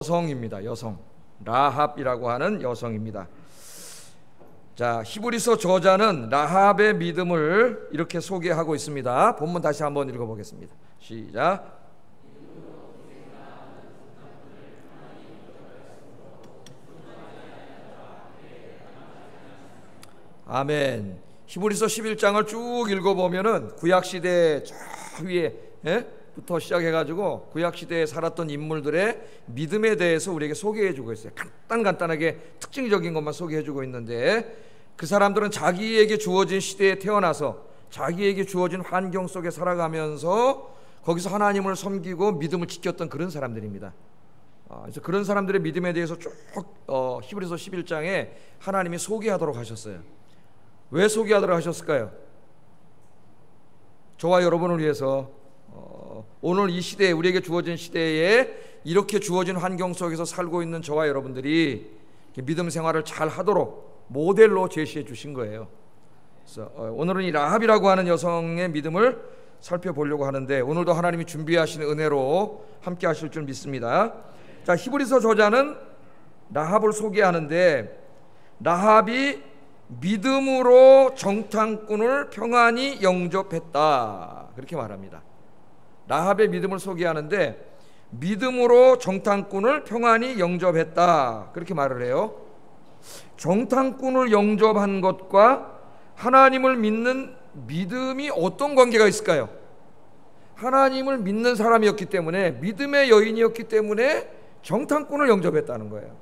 여성입니다. 여성. 라합이라고 하는 여성입니다. 자, 히브리서 저자는 라합의 믿음을 이렇게 소개하고 있습니다. 본문 다시 한번 읽어보겠습니다. 시작. 아멘. 히브리서 11장을 쭉 읽어보면은 구약시대 저 위에 부터 시작해가지고 구약시대에 살았던 인물들의 믿음에 대해서 우리에게 소개해주고 있어요. 간단하게 특징적인 것만 소개해주고 있는데, 그 사람들은 자기에게 주어진 시대에 태어나서 자기에게 주어진 환경 속에 살아가면서 거기서 하나님을 섬기고 믿음을 지켰던 그런 사람들입니다. 그래서 그런 사람들의 믿음에 대해서 쭉 히브리서 11장에 하나님이 소개하도록 하셨어요. 왜 소개하도록 하셨을까요? 저와 여러분을 위해서 오늘 이 시대에, 우리에게 주어진 시대에 이렇게 주어진 환경 속에서 살고 있는 저와 여러분들이 믿음 생활을 잘 하도록 모델로 제시해 주신 거예요. 그래서 오늘은 이 라합이라고 하는 여성의 믿음을 살펴보려고 하는데, 오늘도 하나님이 준비하신 은혜로 함께 하실 줄 믿습니다. 자, 히브리서 저자는 라합을 소개하는데, 라합이 믿음으로 정탐꾼을 평안히 영접했다, 그렇게 말합니다. 라합의 믿음을 소개하는데 믿음으로 정탐꾼을 평안히 영접했다, 그렇게 말을 해요. 정탐꾼을 영접한 것과 하나님을 믿는 믿음이 어떤 관계가 있을까요? 하나님을 믿는 사람이었기 때문에, 믿음의 여인이었기 때문에 정탐꾼을 영접했다는 거예요.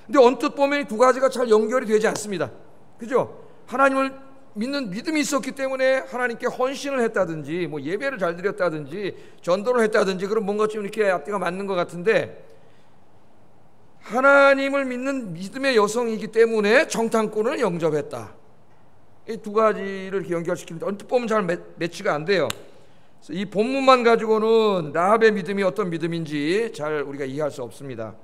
근데 언뜻 보면 이 두 가지가 잘 연결이 되지 않습니다. 그죠? 하나님을 믿는 믿음이 있었기 때문에 하나님께 헌신을 했다든지, 뭐 예배를 잘 드렸다든지, 전도를 했다든지, 그런 뭔가 좀 이렇게 앞뒤가 맞는 것 같은데, 하나님을 믿는 믿음의 여성이기 때문에 정탐꾼을 영접했다. 이 두 가지를 이렇게 연결시키는데 언뜻 보면 잘 매치가 안 돼요. 그래서 이 본문만 가지고는 라합의 믿음이 어떤 믿음인지 잘 우리가 이해할 수 없습니다.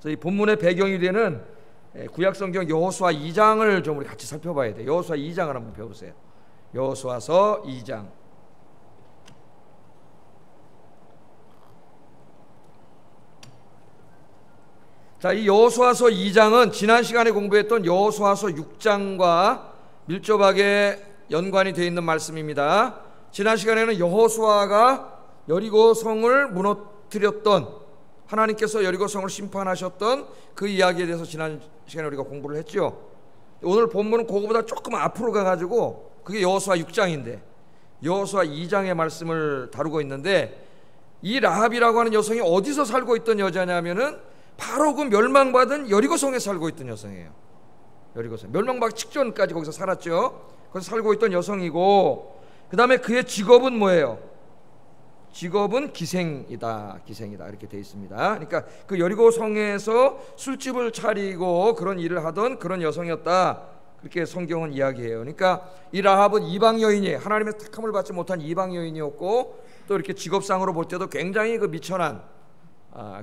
그래서 이 본문의 배경이 되는 구약성경 여호수아 2장을 좀 우리 같이 살펴봐야 돼요. 여호수아 2장을 한번 배워보세요. 여호수아서 2장. 자, 이 여호수아서 2장은 지난 시간에 공부했던 여호수아서 6장과 밀접하게 연관이 되어 있는 말씀입니다. 지난 시간에는 여호수아가 여리고성을 무너뜨렸던, 하나님께서 여리고성을 심판하셨던 그 이야기에 대해서 지난 시간에 우리가 공부를 했죠. 오늘 본문은 그거보다 조금 앞으로 가가지고, 그게 여호수아 6장인데 여호수아 2장의 말씀을 다루고 있는데, 이 라합이라고 하는 여성이 어디서 살고 있던 여자냐면은 바로 그 멸망받은 여리고성에 살고 있던 여성이에요. 여리고성 멸망받기 직전까지 거기서 살았죠. 거기서 살고 있던 여성이고, 그 다음에 그의 직업은 뭐예요? 직업은 기생이다 이렇게 되어 있습니다. 그러니까 그 여리고성에서 술집을 차리고 그런 일을 하던 그런 여성이었다, 그렇게 성경은 이야기해요. 그러니까 이 라합은 이방 여인이에요. 하나님의 택함을 받지 못한 이방 여인이었고, 또 이렇게 직업상으로 볼 때도 굉장히 그 미천한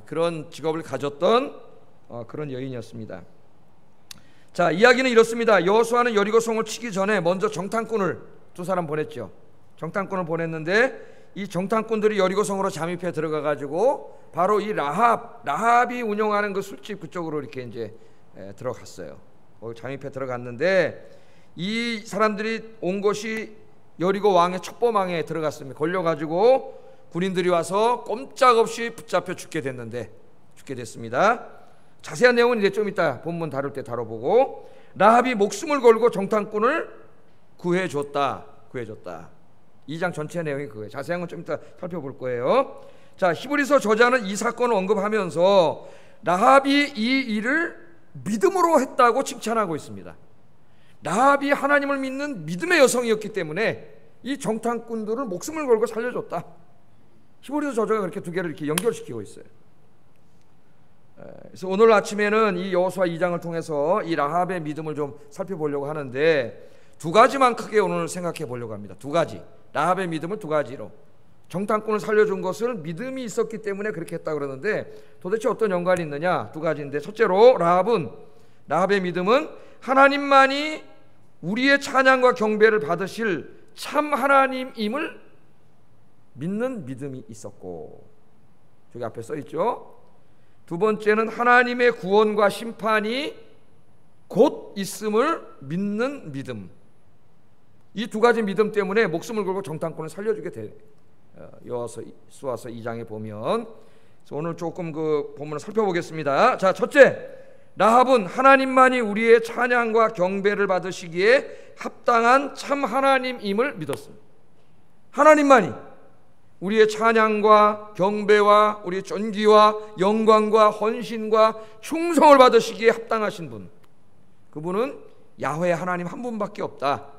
그런 직업을 가졌던 그런 여인이었습니다. 자, 이야기는 이렇습니다. 여호수아는 여리고성을 치기 전에 먼저 정탐꾼을 두 사람 보냈죠. 정탐꾼을 보냈는데 이 정탐꾼들이 여리고성으로 잠입해 들어가 가지고 바로 이 라합이 운영하는 그 술집 그쪽으로 이렇게 이제 들어갔어요. 잠입해 들어갔는데, 이 사람들이 온 곳이 여리고 왕의 첩보망에 들어갔습니다. 걸려 가지고 군인들이 와서 꼼짝없이 붙잡혀 죽게 됐습니다. 자세한 내용은 이제 좀 이따 본문 다룰 때 다뤄보고, 라합이 목숨을 걸고 정탐꾼을 구해줬다. 2장 전체 내용이 그거예요. 자세한 건 좀 이따 살펴볼 거예요. 자, 히브리서 저자는 이 사건을 언급하면서 라합이 이 일을 믿음으로 했다고 칭찬하고 있습니다. 라합이 하나님을 믿는 믿음의 여성이었기 때문에 이 정탐꾼들을 목숨을 걸고 살려줬다. 히브리서 저자가 그렇게 두 개를 이렇게 연결시키고 있어요. 그래서 오늘 아침에는 이 여호수아 2장을 통해서 이 라합의 믿음을 좀 살펴보려고 하는데, 두 가지만 크게 오늘 생각해 보려고 합니다. 두 가지. 라합의 믿음을 두 가지로. 정탐꾼을 살려준 것을 믿음이 있었기 때문에 그렇게 했다 그러는데, 도대체 어떤 연관이 있느냐? 두 가지인데, 첫째로 라합의 믿음은 하나님만이 우리의 찬양과 경배를 받으실 참 하나님임을 믿는 믿음이 있었고, 저기 앞에 써 있죠. 두 번째는 하나님의 구원과 심판이 곧 있음을 믿는 믿음. 이 두 가지 믿음 때문에 목숨을 걸고 정탐꾼을 살려주게 돼. 여호수아서 2장에 보면. 오늘 조금 그 본문을 살펴보겠습니다. 자, 첫째, 라합은 하나님만이 우리의 찬양과 경배를 받으시기에 합당한 참 하나님임을 믿었습니다. 하나님만이 우리의 찬양과 경배와 우리의 존귀와 영광과 헌신과 충성을 받으시기에 합당하신 분, 그분은 야훼 하나님 한 분밖에 없다.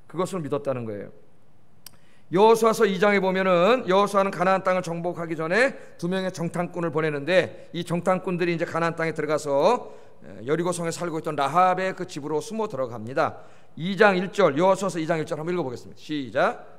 그것을 믿었다는 거예요. 여호수아서 2장에 보면은 여호수아는 가나안 땅을 정복하기 전에 두 명의 정탐꾼을 보내는데, 이 정탐꾼들이 이제 가나안 땅에 들어가서 여리고성에 살고 있던 라합의 그 집으로 숨어 들어갑니다. 2장 1절, 여호수아서 2장 1절 한번 읽어보겠습니다. 시작.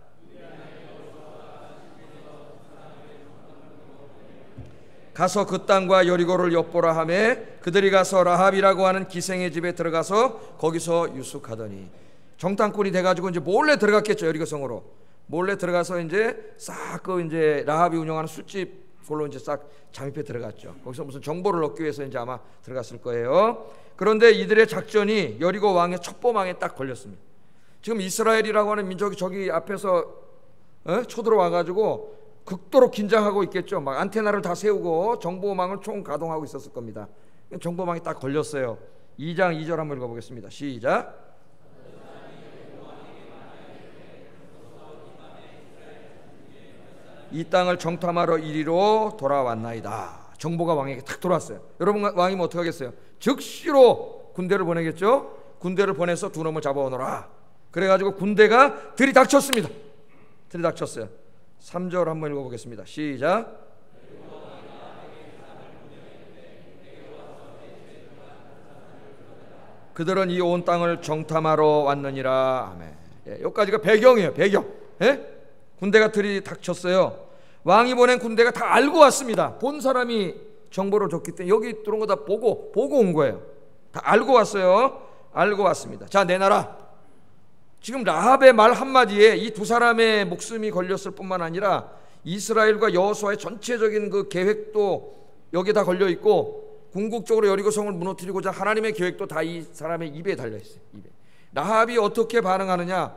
가서 그 땅과 여리고를 엿보라 하매 그들이 가서 라합이라고 하는 기생의 집에 들어가서 거기서 유숙하더니, 정탐꾼이 돼가지고 이제 몰래 들어갔겠죠. 여리고성으로 몰래 들어가서 이제 싹 그 이제 라합이 운영하는 술집 걸로 이제 싹 잠입해 들어갔죠. 거기서 무슨 정보를 얻기 위해서 이제 아마 들어갔을 거예요. 그런데 이들의 작전이 여리고 왕의 첩보망에 딱 걸렸습니다. 지금 이스라엘이라고 하는 민족이 저기 앞에서 쳐들어와가지고 극도로 긴장하고 있겠죠. 막 안테나를 다 세우고 정보망을 총 가동하고 있었을 겁니다. 정보망이 딱 걸렸어요. 2장 2절 한번 읽어보겠습니다. 시작. 이 땅을 정탐하러 이리로 돌아왔나이다. 정보가 왕에게 탁 들어왔어요. 여러분, 왕이면 어떻게 하겠어요? 즉시로 군대를 보내겠죠. 군대를 보내서 두 놈을 잡아오너라. 그래가지고 군대가 들이닥쳤습니다. 들이닥쳤어요. 3절 한번 읽어보겠습니다. 시작. 그들은 이 온 땅을 정탐하러 왔느니라. 아멘. 예, 여기까지가 배경이에요. 배경. 예? 군대가 들이닥쳤어요. 왕이 보낸 군대가 다 알고 왔습니다. 본 사람이 정보를 줬기 때문에 여기 들어온 거 다 보고 온 거예요. 다 알고 왔어요. 알고 왔습니다. 자, 내놔라. 지금 라합의 말 한마디에 이 두 사람의 목숨이 걸렸을 뿐만 아니라 이스라엘과 여호수아의 전체적인 그 계획도 여기에 다 걸려 있고, 궁극적으로 여리고성을 무너뜨리고자 하나님의 계획도 다 이 사람의 입에 달려 있어요. 입에. 라합이 어떻게 반응하느냐?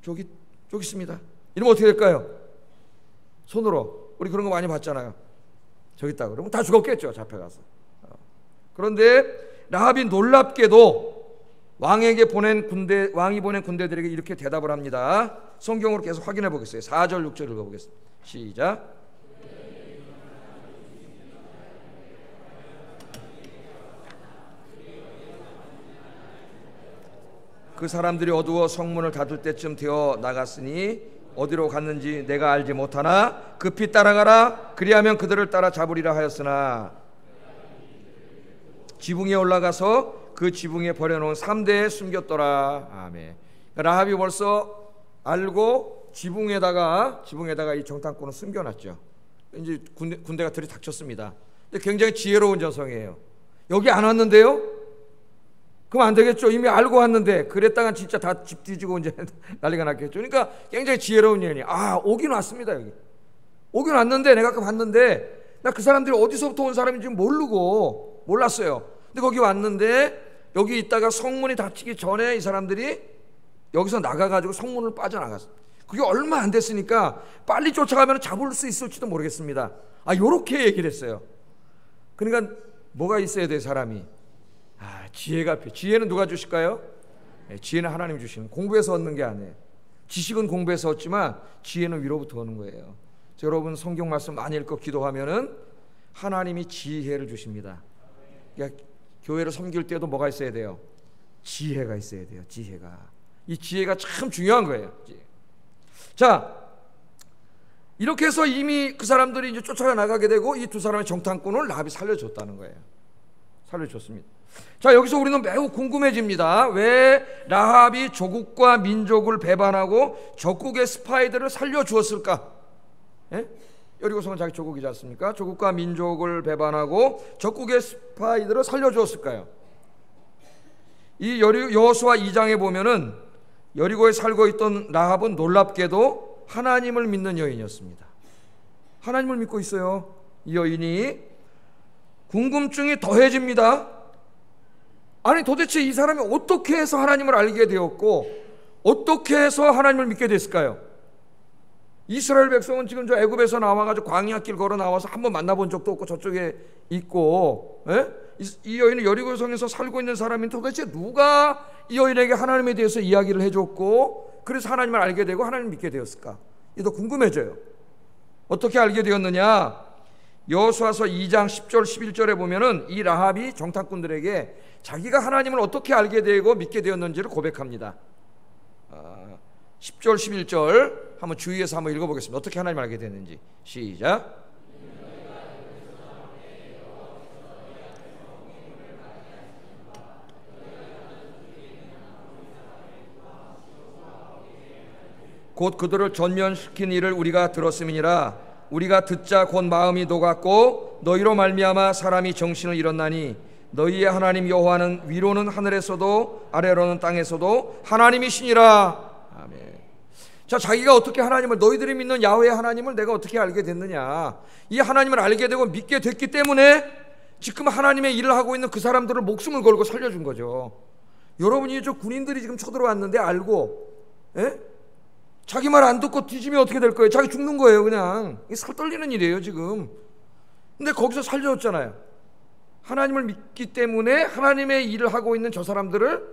저기 있습니다. 이러면 어떻게 될까요? 손으로. 우리 그런 거 많이 봤잖아요. 저기 있다 그러면 다 죽었겠죠. 잡혀가서. 그런데 라합이 놀랍게도 왕이 보낸 군대들에게 이렇게 대답을 합니다. 성경으로 계속 확인해 보겠어요. 4절 6절 읽어보겠습니다. 시작. 그 사람들이 어두워 성문을 닫을 때쯤 되어 나갔으니 어디로 갔는지 내가 알지 못하나 급히 따라가라. 그리하면 그들을 따라 잡으리라 하였으나 지붕에 올라가서 그 지붕에 버려놓은 3대에 숨겼더라. 아멘. 라합이 벌써 알고 지붕에다가 이 정탐꾼을 숨겨놨죠. 이제 군대가 들이닥쳤습니다. 근데 굉장히 지혜로운 여성이에요. 여기 안 왔는데요? 그럼 안 되겠죠. 이미 알고 왔는데. 그랬다간 진짜 다 집 뒤지고 이제 난리가 났겠죠. 그러니까 굉장히 지혜로운 여인이, 오긴 왔습니다. 여기 오긴 왔는데 내가 아까 봤는데 나 그 사람들이 어디서부터 온 사람인지 몰랐어요. 근데 거기 왔는데 여기 있다가 성문이 닫히기 전에 이 사람들이 여기서 나가가지고 성문을 빠져나갔어요. 그게 얼마 안 됐으니까 빨리 쫓아가면 잡을 수 있을지도 모르겠습니다. 요렇게 얘기를 했어요. 그러니까 뭐가 있어야 돼, 사람이? 지혜가 필요해요. 지혜는 누가 주실까요? 지혜는 하나님 주시는, 공부해서 얻는 게 아니에요. 지식은 공부해서 얻지만 지혜는 위로부터 오는 거예요. 여러분, 성경 말씀 많이 읽고 기도하면은 하나님이 지혜를 주십니다. 그러니까 교회를 섬길 때도 뭐가 있어야 돼요? 지혜가 있어야 돼요. 지혜가. 이 지혜가 참 중요한 거예요. 자, 이렇게 해서 이미 그 사람들이 이제 쫓아가 나가게 되고 이 두 사람의 정탐꾼을 라합이 살려줬다는 거예요. 살려줬습니다. 자, 여기서 우리는 매우 궁금해집니다. 왜 라합이 조국과 민족을 배반하고 적국의 스파이들을 살려주었을까? 예? 여리고성은 자기 조국이지 않습니까? 조국과 민족을 배반하고 적국의 스파이들을 살려주었을까요? 이 여호수아 2장에 보면은 여리고에 살고 있던 라합은 놀랍게도 하나님을 믿는 여인이었습니다. 하나님을 믿고 있어요. 이 여인이 궁금증이 더해집니다. 아니 도대체 이 사람이 어떻게 해서 하나님을 알게 되었고 어떻게 해서 하나님을 믿게 됐을까요? 이스라엘 백성은 지금 저 애굽에서 나와가지고 광야길 걸어 나와서 한번 만나본 적도 없고 저쪽에 있고, 이 여인은 여리고성에서 살고 있는 사람인데 도대체 누가 이 여인에게 하나님에 대해서 이야기를 해줬고 그래서 하나님을 알게 되고 하나님을 믿게 되었을까? 이게 더 궁금해져요. 어떻게 알게 되었느냐? 여호수아서 2장 10절 11절에 보면은 이 라합이 정탐꾼들에게 자기가 하나님을 어떻게 알게 되고 믿게 되었는지를 고백합니다. 10절 11절 한번 주의해서 한번 읽어보겠습니다. 어떻게 하나님을 알게 됐는지. 시작. 곧 그들을 전면시킨 일을 우리가 들었음이니라. 우리가 듣자 곧 마음이 녹았고 너희로 말미암아 사람이 정신을 잃었나니 너희의 하나님 여호와는 위로는 하늘에서도 아래로는 땅에서도 하나님이시니라. 아멘. 자, 자기가 어떻게 하나님을, 너희들이 믿는 야훼 하나님을 내가 어떻게 알게 됐느냐? 이 하나님을 알게 되고 믿게 됐기 때문에 지금 하나님의 일을 하고 있는 그 사람들을 목숨을 걸고 살려준 거죠. 여러분이 저 군인들이 지금 쳐들어왔는데 알고, 자기 말 안 듣고 뒤지면 어떻게 될 거예요? 자기 죽는 거예요. 그냥 살 떨리는 일이에요 지금. 근데 거기서 살려줬잖아요. 하나님을 믿기 때문에 하나님의 일을 하고 있는 저 사람들을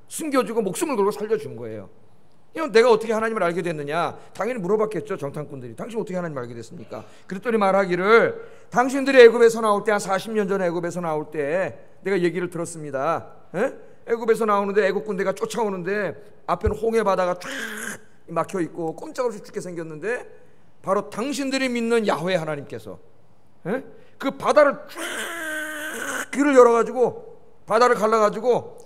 숨겨주고 목숨을 걸고 살려준 거예요. 내가 어떻게 하나님을 알게 됐느냐? 당연히 물어봤겠죠. 정탐꾼들이. 당신 어떻게 하나님을 알게 됐습니까? 그랬더니 말하기를 당신들이 애굽에서 나올 때 한 40년 전에 애굽에서 나올 때 내가 얘기를 들었습니다. 애굽에서 나오는데 애굽 군대가 쫓아오는데 앞에는 홍해 바다가 쫙 막혀 있고 꼼짝없이 죽게 생겼는데 바로 당신들이 믿는 야훼 하나님께서 그 바다를 쫙 길을 열어가지고 바다를 갈라가지고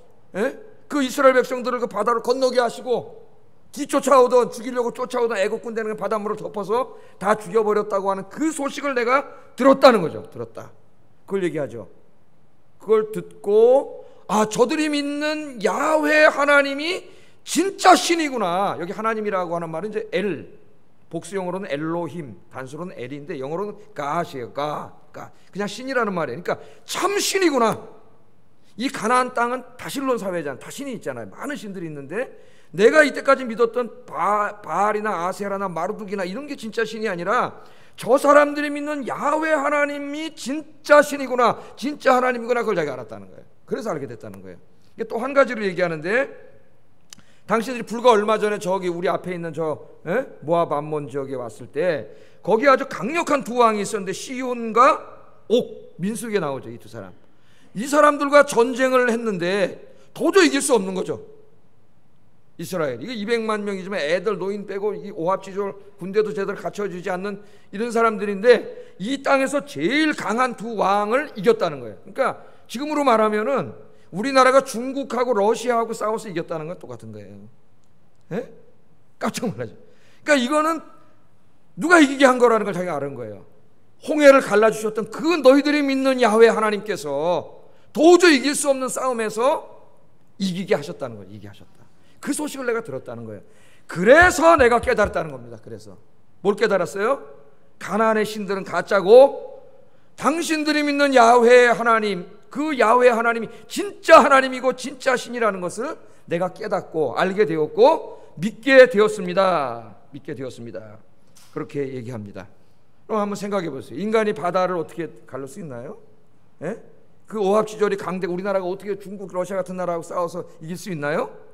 그 이스라엘 백성들을 그 바다를 건너게 하시고 뒤쫓아오던 죽이려고 쫓아오던 애국 군대는 바닷물을 덮어서 다 죽여버렸다고 하는 그 소식을 내가 들었다는 거죠. 들었다. 그걸 얘기하죠. 그걸 듣고 저들이 믿는 야훼 하나님이 진짜 신이구나. 여기 하나님이라고 하는 말은 이제 엘, 복수영어로는 엘로힘, 단수로는 엘인데 영어로는 가시예요. 그냥 신이라는 말이에요. 그러니까 참 신이구나. 이 가나안 땅은 다신론 사회잖아요. 다신이 있잖아요. 많은 신들이 있는데 내가 이때까지 믿었던 바알이나 아세라나 마르둑이나 이런 게 진짜 신이 아니라 저 사람들이 믿는 야훼 하나님이 진짜 신이구나, 진짜 하나님이구나, 그걸 자기가 알았다는 거예요. 그래서 알게 됐다는 거예요. 또 한 가지를 얘기하는데 당신들이 불과 얼마 전에 저기 우리 앞에 있는 저 모압 암몬 지역에 왔을 때 거기 아주 강력한 두 왕이 있었는데 시온과 옥, 민수기에 나오죠. 이 두 사람. 이 사람들과 전쟁을 했는데 도저히 이길 수 없는 거죠. 이스라엘. 이게 200만 명이지만 애들 노인 빼고 이 오합지졸 군대도 제대로 갖춰지지 않는 이런 사람들인데 이 땅에서 제일 강한 두 왕을 이겼다는 거예요. 그러니까 지금으로 말하면은 우리나라가 중국하고 러시아하고 싸워서 이겼다는 건 똑같은 거예요. 깜짝 놀라죠. 그러니까 이거는 누가 이기게 한 거라는 걸 자기가 아는 거예요. 홍해를 갈라주셨던 그 너희들이 믿는 야훼 하나님께서 도저히 이길 수 없는 싸움에서 이기게 하셨다는 거예요. 이기게 하셨다. 그 소식을 내가 들었다는 거예요. 그래서 내가 깨달았다는 겁니다. 그래서 뭘 깨달았어요? 가나안의 신들은 가짜고 당신들이 믿는 야훼 하나님, 그 야훼 하나님이 진짜 하나님이고 진짜 신이라는 것을 내가 깨닫고 알게 되었고 믿게 되었습니다. 믿게 되었습니다. 그렇게 얘기합니다. 그럼 한번 생각해 보세요. 인간이 바다를 어떻게 가를 수 있나요? 그 오합지졸이 강대 우리나라가 어떻게 중국, 러시아 같은 나라하고 싸워서 이길 수 있나요?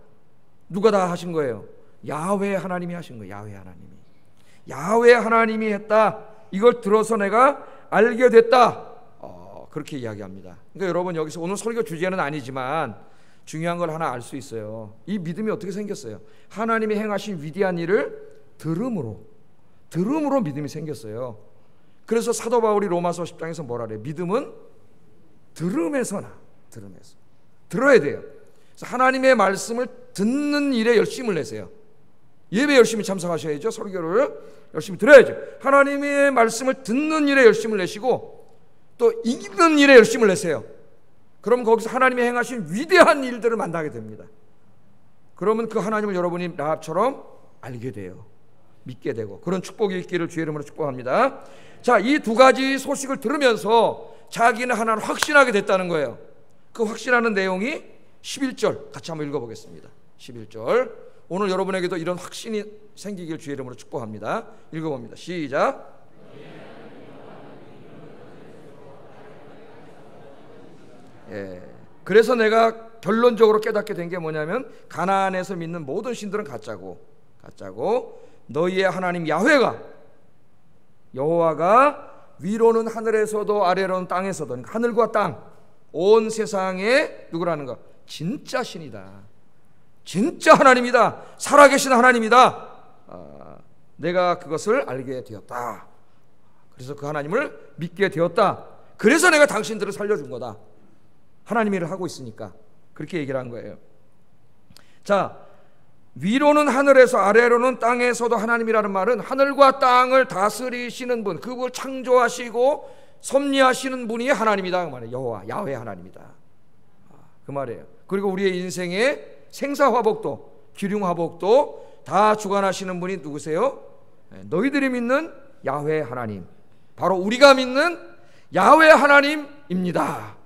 누가 다 하신 거예요? 야훼 하나님이 하신 거예요. 야훼 하나님이. 야훼 하나님이 했다. 이걸 들어서 내가 알게 됐다. 그렇게 이야기합니다. 그러니까 여러분 여기서 오늘 설교 주제는 아니지만 중요한 걸 하나 알 수 있어요. 이 믿음이 어떻게 생겼어요? 하나님이 행하신 위대한 일을 들음으로 믿음이 생겼어요. 그래서 사도 바울이 로마서 10장에서 뭐라 그래요? 믿음은 들음에서 들어야 돼요. 그래서 하나님의 말씀을 듣는 일에 열심을 내세요. 예배 열심히 참석하셔야죠. 설교를 열심히 들어야죠. 하나님의 말씀을 듣는 일에 열심을 내시고 또 읽는 일에 열심을 내세요. 그럼 거기서 하나님이 행하신 위대한 일들을 만나게 됩니다. 그러면 그 하나님을 여러분이 라합처럼 알게 돼요. 믿게 되고 그런 축복이 있기를 주의 이름으로 축복합니다. 자, 이 두 가지 소식을 들으면서 자기는 하나를 확신하게 됐다는 거예요. 그 확신하는 내용이 11절 같이 한번 읽어보겠습니다. 11절. 오늘 여러분에게도 이런 확신이 생기길 주의 이름으로 축복합니다. 읽어봅니다. 시작. 그래서 내가 결론적으로 깨닫게 된 게 뭐냐면 가나안에서 믿는 모든 신들은 가짜고 너희의 하나님 야훼가 여호와가 위로는 하늘에서도 아래로는 땅에서도, 그러니까 하늘과 땅 온 세상에 누구라는 거? 진짜 신이다. 진짜 하나님이다. 살아계신 하나님이다. 내가 그것을 알게 되었다. 그래서 그 하나님을 믿게 되었다. 그래서 내가 당신들을 살려준 거다. 하나님 일을 하고 있으니까 그렇게 얘기를 한 거예요. 자, 위로는 하늘에서 아래로는 땅에서도 하나님이라는 말은 하늘과 땅을 다스리시는 분, 그걸 창조하시고 섭리하시는 분이 하나님이다 그 말이에요. 여호와 야훼 하나님이다 그 말이에요. 그리고 우리의 인생의 생사화복도 기륭화복도 다 주관하시는 분이 누구세요? 너희들이 믿는 야훼 하나님, 바로 우리가 믿는 야훼 하나님입니다.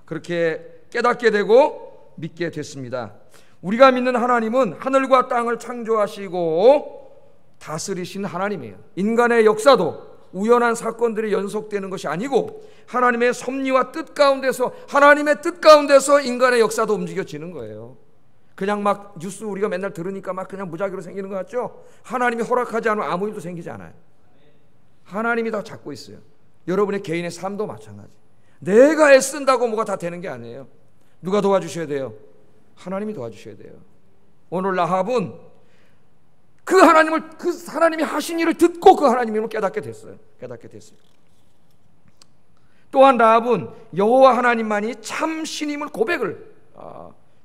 그렇게 깨닫게 되고 믿게 됐습니다. 우리가 믿는 하나님은 하늘과 땅을 창조하시고 다스리시는 하나님이에요. 인간의 역사도 우연한 사건들이 연속되는 것이 아니고 하나님의 섭리와 뜻 가운데서, 하나님의 뜻 가운데서 인간의 역사도 움직여지는 거예요. 그냥 막 뉴스 우리가 맨날 들으니까 막 그냥 무작위로 생기는 것 같죠? 하나님이 허락하지 않으면 아무 일도 생기지 않아요. 하나님이 다 잡고 있어요. 여러분의 개인의 삶도 마찬가지. 내가 애쓴다고 뭐가 다 되는 게 아니에요. 누가 도와주셔야 돼요? 하나님이 도와주셔야 돼요. 오늘 라합은 그 하나님이 하신 일을 듣고 그 하나님을 깨닫게 됐어요. 또한 라합은 여호와 하나님만이 참 신임을 고백을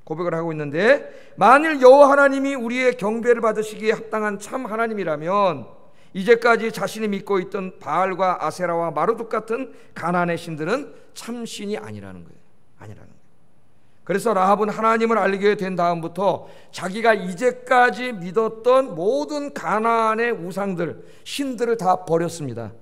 하고 있는데, 만일 여호와 하나님이 우리의 경배를 받으시기에 합당한 참 하나님이라면 이제까지 자신이 믿고 있던 바알과 아세라와 마르둑 같은 가나안의 신들은 참 신이 아니라는 거예요. 그래서 라합은 하나님을 알게 된 다음부터 자기가 이제까지 믿었던 모든 가나안의 우상들, 신들을 다 버렸습니다.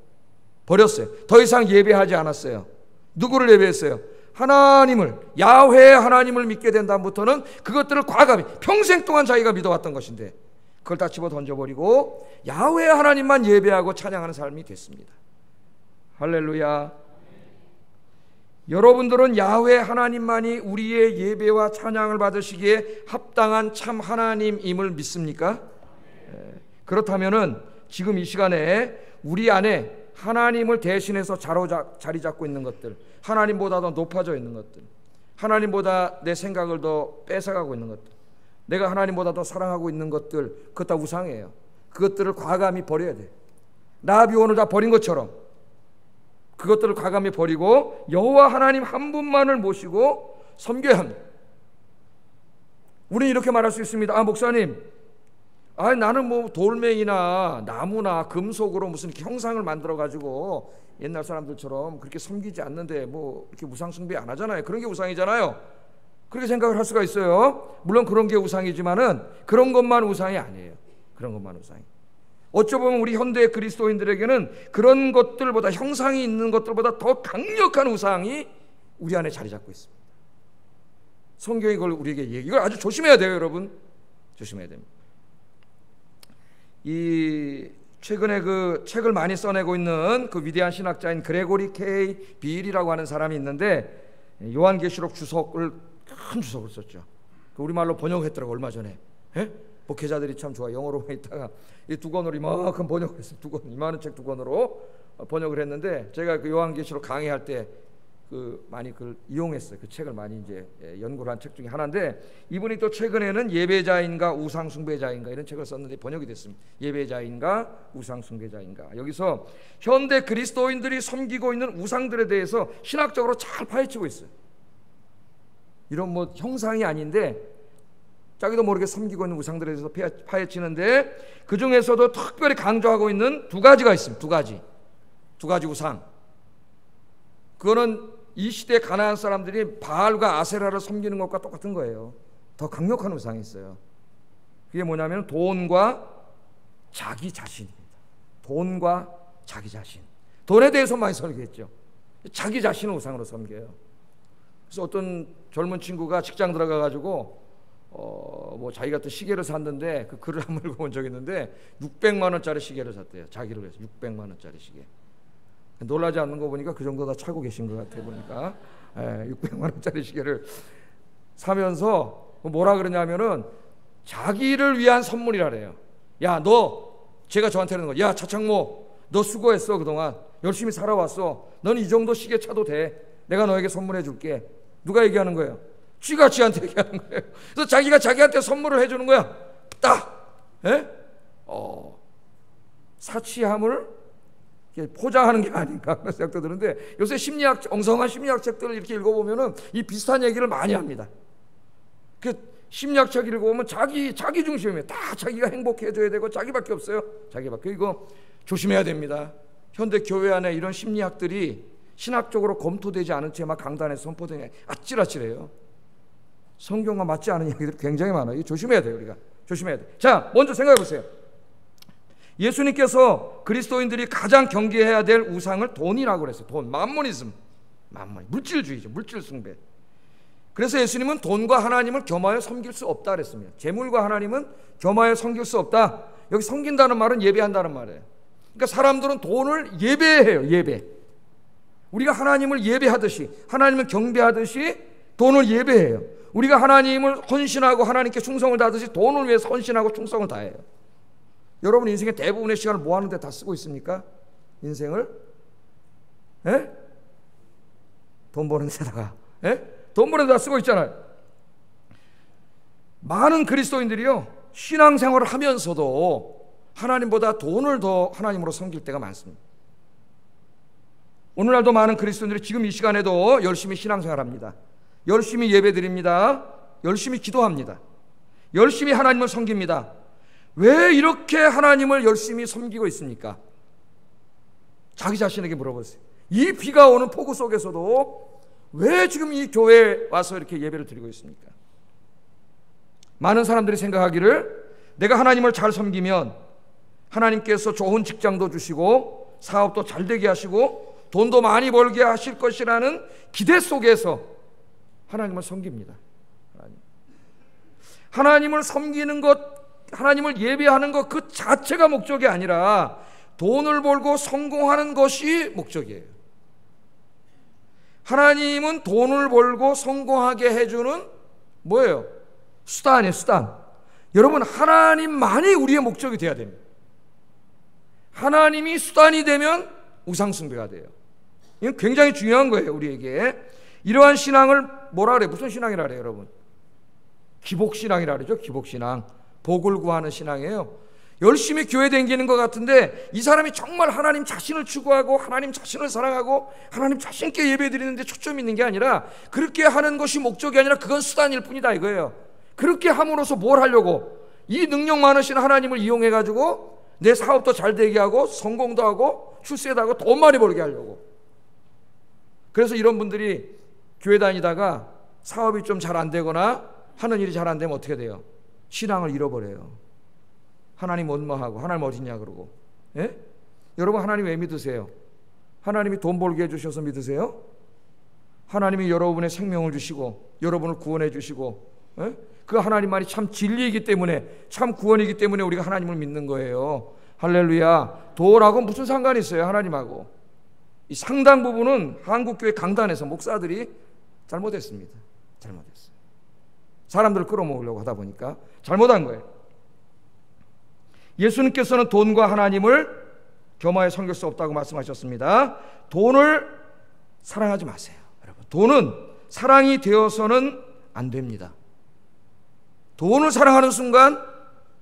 더 이상 예배하지 않았어요. 누구를 예배했어요? 하나님을, 야훼 하나님을 믿게 된 다음부터는 그것들을 과감히 평생 동안 자기가 믿어왔던 것인데 그걸 다 집어 던져버리고 야훼 하나님만 예배하고 찬양하는 삶이 됐습니다. 할렐루야. 여러분들은 야훼 하나님만이 우리의 예배와 찬양을 받으시기에 합당한 참 하나님임을 믿습니까? 그렇다면은 지금 이 시간에 우리 안에 하나님을 대신해서 자리 잡고 있는 것들, 하나님보다 더 높아져 있는 것들, 하나님보다 내 생각을 더 뺏어가고 있는 것들, 내가 하나님보다 더 사랑하고 있는 것들, 그것 다 우상이에요. 그것들을 과감히 버려야 돼. 라합이 오늘 다 버린 것처럼 그것들을 과감히 버리고 여호와 하나님 한 분만을 모시고 섬겨야 합니다. 우리는 이렇게 말할 수 있습니다. 목사님, 나는 뭐 돌멩이나 나무나 금속으로 무슨 형상을 만들어 가지고 옛날 사람들처럼 그렇게 섬기지 않는데 뭐 이렇게 우상 숭배 안 하잖아요. 그런 게 우상이잖아요. 그렇게 생각을 할 수가 있어요. 물론 그런 게 우상이지만은 그런 것만 우상이 아니에요. 그런 것만 우상이. 어쩌면 우리 현대 그리스도인들에게는 그런 것들보다, 형상이 있는 것들보다 더 강력한 우상이 우리 안에 자리 잡고 있습니다. 성경이 그걸 우리에게 얘기해요. 이걸 아주 조심해야 돼요, 여러분. 조심해야 됩니다. 이 최근에 그 책을 많이 써내고 있는 그 위대한 신학자인 그레고리 K 빌이라고 하는 사람이 있는데, 요한계시록 주석을, 큰 주석을 썼죠. 우리말로 번역했더라고 얼마 전에. 목회자들이 참 좋아. 영어로만 있다가 이 두 권으로 이만큼 번역을 했어요. 이만한 책 두 권으로 번역을 했는데, 제가 그 요한계시록 강의할 때 많이 그걸 이용했어요. 그 책을 많이 이제 연구를 한 책 중에 하나인데, 이분이 또 최근에는 예배자인가 우상 숭배자인가 이런 책을 썼는데 번역이 됐습니다. 예배자인가 우상 숭배자인가. 여기서 현대 그리스도인들이 섬기고 있는 우상들에 대해서 신학적으로 잘 파헤치고 있어요. 이런 뭐 형상이 아닌데 자기도 모르게 섬기고 있는 우상들에 대해서 파헤치는데, 그 중에서도 특별히 강조하고 있는 두 가지가 있습니다. 두 가지 우상. 그거는 이 시대 가나안 사람들이 바알과 아세라를 섬기는 것과 똑같은 거예요. 더 강력한 우상이 있어요. 그게 뭐냐면 돈과 자기 자신입니다. 돈과 자기 자신. 돈에 대해서 많이 설교했죠. 자기 자신을 우상으로 섬겨요. 그래서 어떤 젊은 친구가 직장 들어가가지고 뭐 자기가 또 시계를 샀는데 그 글을 한번 읽어본 적이 있는데 600만 원짜리 시계를 샀대요. 자기를 위해서 600만 원짜리 시계. 놀라지 않는 거 보니까 그 정도 다 차고 계신 것 같아요. 보니까 600만 원짜리 시계를 사면서 뭐라 그러냐면은 자기를 위한 선물이라래요. 야, 너 제가 저한테 하는 거, 야 차창모, 너 수고했어. 그동안 열심히 살아왔어. 너는 이 정도 시계 차도 돼. 내가 너에게 선물해 줄게. 누가 얘기하는 거예요? 쥐가 쥐한테 얘기하는 거예요. 그래서 자기가 자기한테 선물을 해주는 거야. 딱. 사치함을 포장하는 게 아닌가 그런 생각도 드는데, 요새 엉성한 심리학 책들을 이렇게 읽어보면은 이 비슷한 얘기를 많이 합니다. 그 심리학 책 읽어보면 자기 중심이에요. 다 자기가 행복해져야 되고 자기밖에 없어요. 자기밖에. 이거 조심해야 됩니다. 현대 교회 안에 이런 심리학들이 신학적으로 검토되지 않은 채 막 강단에서 선포되냐 아찔아찔해요. 성경과 맞지 않은 이야기들이 굉장히 많아요. 이거 조심해야 돼요. 우리가 조심해야 돼. 자, 먼저 생각해 보세요. 예수님께서 그리스도인들이 가장 경계해야 될 우상을 돈이라고 그랬어요. 돈, 맘모니즘, 물질주의죠. 물질 숭배. 그래서 예수님은 돈과 하나님을 겸하여 섬길 수 없다 그랬습니다. 재물과 하나님은 겸하여 섬길 수 없다. 여기 섬긴다는 말은 예배한다는 말이에요. 그러니까 사람들은 돈을 예배해요. 예배. 우리가 하나님을 예배하듯이, 하나님을 경배하듯이 돈을 예배해요. 우리가 하나님을 헌신하고 하나님께 충성을 다하듯이 돈을 위해서 헌신하고 충성을 다해요. 여러분 인생의 대부분의 시간을 뭐 하는데 다 쓰고 있습니까? 인생을? 돈 버는 데다가. 돈 버는 데다 쓰고 있잖아요. 많은 그리스도인들이요, 신앙생활을 하면서도 하나님보다 돈을 더 하나님으로 섬길 때가 많습니다. 오늘날도 많은 그리스도인들이 지금 이 시간에도 열심히 신앙생활합니다. 열심히 예배드립니다. 열심히 기도합니다. 열심히 하나님을 섬깁니다. 왜 이렇게 하나님을 열심히 섬기고 있습니까? 자기 자신에게 물어보세요. 이 비가 오는 폭우 속에서도 왜 지금 이 교회에 와서 이렇게 예배를 드리고 있습니까? 많은 사람들이 생각하기를 내가 하나님을 잘 섬기면 하나님께서 좋은 직장도 주시고 사업도 잘 되게 하시고 돈도 많이 벌게 하실 것이라는 기대 속에서 하나님을 섬깁니다. 하나님을 섬기는 것, 하나님을 예배하는 것 그 자체가 목적이 아니라 돈을 벌고 성공하는 것이 목적이에요. 하나님은 돈을 벌고 성공하게 해주는 뭐예요? 수단이에요. 수단. 여러분, 하나님만이 우리의 목적이 돼야 됩니다. 하나님이 수단이 되면 우상숭배가 돼요. 이건 굉장히 중요한 거예요. 우리에게 이러한 신앙을 뭐라 그래요? 무슨 신앙이라 그래요, 여러분? 기복신앙이라 그러죠. 기복신앙. 복을 구하는 신앙이에요. 열심히 교회 다니는 것 같은데 이 사람이 정말 하나님 자신을 추구하고 하나님 자신을 사랑하고 하나님 자신께 예배드리는데 초점이 있는 게 아니라, 그렇게 하는 것이 목적이 아니라 그건 수단일 뿐이다 이거예요. 그렇게 함으로써 뭘 하려고? 이 능력 많으신 하나님을 이용해 가지고 내 사업도 잘 되게 하고 성공도 하고 출세도 하고 돈 많이 벌게 하려고. 그래서 이런 분들이 교회 다니다가 사업이 좀 잘 안 되거나 하는 일이 잘 안 되면 어떻게 돼요? 신앙을 잃어버려요. 하나님 원망하고 하나님 어딨냐 그러고. 여러분, 하나님 왜 믿으세요? 하나님이 돈 벌게 해주셔서 믿으세요? 하나님이 여러분의 생명을 주시고 여러분을 구원해 주시고 그 하나님만이 참 진리이기 때문에, 참 구원이기 때문에 우리가 하나님을 믿는 거예요. 할렐루야. 돈하고 무슨 상관이 있어요? 하나님하고. 이 상당 부분은 한국교회 강단에서 목사들이 잘못했습니다. 잘못했어요. 사람들을 끌어모으려고 하다 보니까 잘못한 거예요. 예수님께서는 돈과 하나님을 겸하여 섬길 수 없다고 말씀하셨습니다. 돈을 사랑하지 마세요. 여러분, 돈은 사랑이 되어서는 안 됩니다. 돈을 사랑하는 순간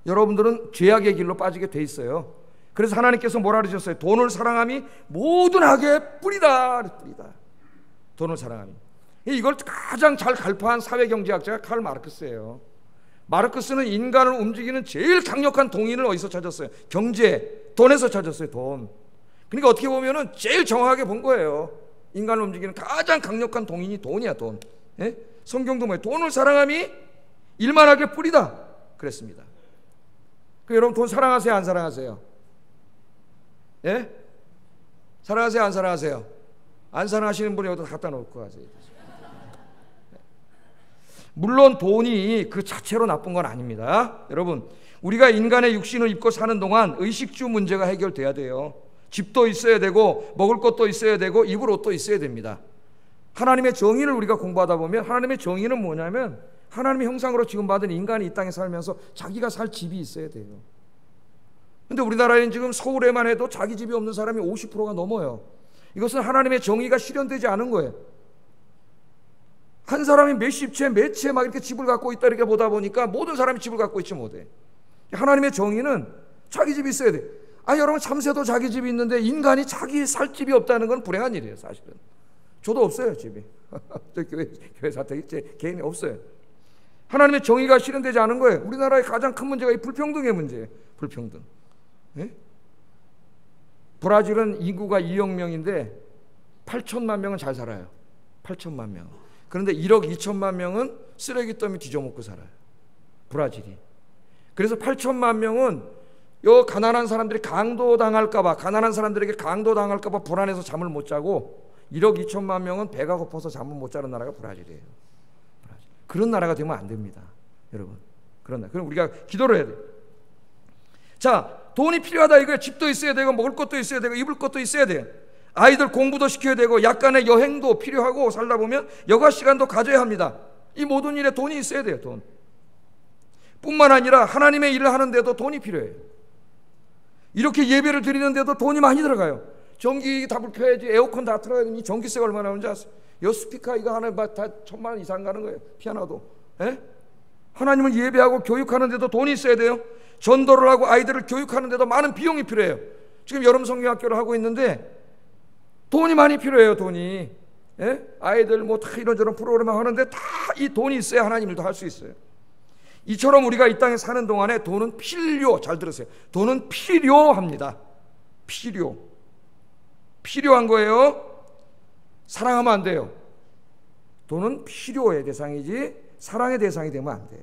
여러분들은 죄악의 길로 빠지게 돼 있어요. 그래서 하나님께서 뭐라 그러셨어요? 돈을 사랑함이 모든 악의 뿌리다. 돈을 사랑함이. 이걸 가장 잘 갈파한 사회경제학자가 칼 마르크스예요. 마르크스는 인간을 움직이는 제일 강력한 동인을 어디서 찾았어요? 경제, 돈에서 찾았어요. 돈. 그러니까 어떻게 보면은 제일 정확하게 본 거예요. 인간을 움직이는 가장 강력한 동인이 돈이야, 돈. 성경도 뭐예요? 돈을 사랑함이 일만하게 뿌리다 그랬습니다. 여러분, 돈 사랑하세요? 안 사랑하세요? 사랑하세요? 안 사랑하세요? 안 사랑하시는 분이 여기다 갖다 놓고 가세요. 물론 돈이 그 자체로 나쁜 건 아닙니다. 여러분, 우리가 인간의 육신을 입고 사는 동안 의식주 문제가 해결돼야 돼요. 집도 있어야 되고 먹을 것도 있어야 되고 입을 옷도 있어야 됩니다. 하나님의 정의를 우리가 공부하다 보면 하나님의 정의는 뭐냐면 하나님의 형상으로 지금 받은 인간이 이 땅에 살면서 자기가 살 집이 있어야 돼요. 근데 우리나라에는 지금 서울에만 해도 자기 집이 없는 사람이 50%가 넘어요. 이것은 하나님의 정의가 실현되지 않은 거예요. 한 사람이 몇십 채, 몇 채 막 이렇게 집을 갖고 있다 이렇게 보다 보니까 모든 사람이 집을 갖고 있지 못해. 하나님의 정의는 자기 집이 있어야 돼. 여러분, 참새도 자기 집이 있는데 인간이 자기 살 집이 없다는 건 불행한 일이에요, 사실은. 저도 없어요, 집이. 교회 사택이 제 개인이 없어요. 하나님의 정의가 실현되지 않은 거예요. 우리나라의 가장 큰 문제가 이 불평등의 문제예요. 불평등. 예? 브라질은 인구가 2억 명인데 8천만 명은 잘 살아요. 8천만 명. 그런데 1억 2천만 명은 쓰레기 더미 뒤져먹고 살아요. 브라질이. 그래서 8천만 명은 요 가난한 사람들이 강도당할까봐, 가난한 사람들에게 강도당할까봐 불안해서 잠을 못 자고 1억 2천만 명은 배가 고파서 잠을 못 자는 나라가 브라질이에요. 브라질. 그런 나라가 되면 안 됩니다, 여러분. 그런 나라. 그럼 우리가 기도를 해야 돼요. 자, 돈이 필요하다 이거예요. 집도 있어야 되고 먹을 것도 있어야 되고 입을 것도 있어야 돼요. 아이들 공부도 시켜야 되고 약간의 여행도 필요하고 살다 보면 여가 시간도 가져야 합니다. 이 모든 일에 돈이 있어야 돼요. 돈. 뿐만 아니라 하나님의 일을 하는데도 돈이 필요해요. 이렇게 예배를 드리는데도 돈이 많이 들어가요. 전기 다 불켜야지, 에어컨 다 틀어야 되니 전기세가 얼마나 나오는지 아세요? 요 스피커 이거 하나 다 1,000만 원 이상 가는 거예요. 피아노도. 에? 하나님을 예배하고 교육하는데도 돈이 있어야 돼요. 전도를 하고 아이들을 교육하는데도 많은 비용이 필요해요. 지금 여름 성경학교를 하고 있는데 돈이 많이 필요해요. 돈이. 예? 아이들 뭐 다 이런저런 프로그램을 하는데 다 이 돈이 있어야 하나님 일도 할 수 있어요. 이처럼 우리가 이 땅에 사는 동안에 돈은 필요, 잘 들으세요. 돈은 필요합니다. 필요한 거예요. 사랑하면 안 돼요. 돈은 필요의 대상이지 사랑의 대상이 되면 안 돼요.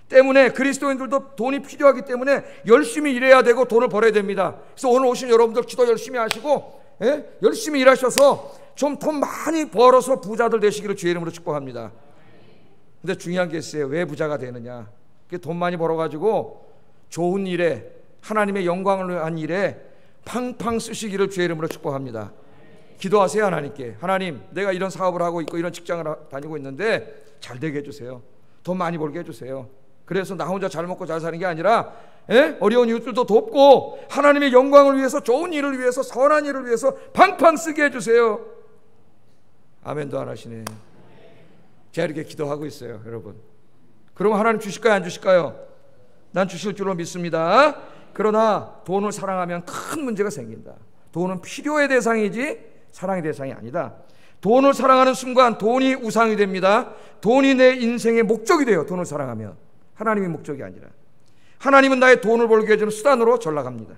때문에 그리스도인들도 돈이 필요하기 때문에 열심히 일해야 되고 돈을 벌어야 됩니다. 그래서 오늘 오신 여러분들 기도 열심히 하시고, 예? 열심히 일하셔서 좀 돈 많이 벌어서 부자들 되시기를 주의 이름으로 축복합니다. 근데 중요한 게 있어요. 왜 부자가 되느냐? 돈 많이 벌어가지고 좋은 일에, 하나님의 영광을 위한 일에 팡팡 쓰시기를 주의 이름으로 축복합니다. 기도하세요. 하나님께. 하나님, 내가 이런 사업을 하고 있고 이런 직장을 다니고 있는데 잘 되게 해주세요. 돈 많이 벌게 해주세요. 그래서 나 혼자 잘 먹고 잘 사는 게 아니라, 예? 어려운 이웃들도 돕고 하나님의 영광을 위해서, 좋은 일을 위해서, 선한 일을 위해서 팡팡 쓰게 해주세요. 아멘도 안 하시네. 제가 이렇게 기도하고 있어요, 여러분. 그럼 하나님 주실까요, 안 주실까요? 난 주실 줄로 믿습니다. 그러나 돈을 사랑하면 큰 문제가 생긴다. 돈은 필요의 대상이지 사랑의 대상이 아니다. 돈을 사랑하는 순간 돈이 우상이 됩니다. 돈이 내 인생의 목적이 돼요. 돈을 사랑하면. 하나님의 목적이 아니라. 하나님은 나의 돈을 벌게 해주는 수단으로 전락합니다.